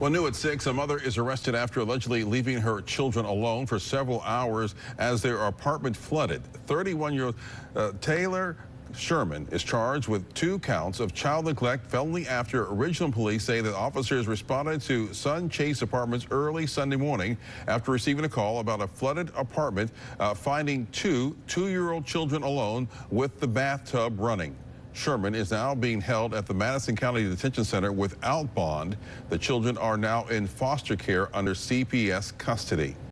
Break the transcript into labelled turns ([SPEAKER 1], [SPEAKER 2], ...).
[SPEAKER 1] Well, new at 6, a mother is arrested after allegedly leaving her children alone for several hours as their apartment flooded. 31-year-old Taylor Sherman is charged with 2 counts of child neglect felony after Ridgeland police say that officers responded to Sun Chase Apartments early Sunday morning after receiving a call about a flooded apartment, finding 2 two-year-old children alone with the bathtub running. Sherman is now being held at the Madison County Detention Center without bond. The children are now in foster care under CPS custody.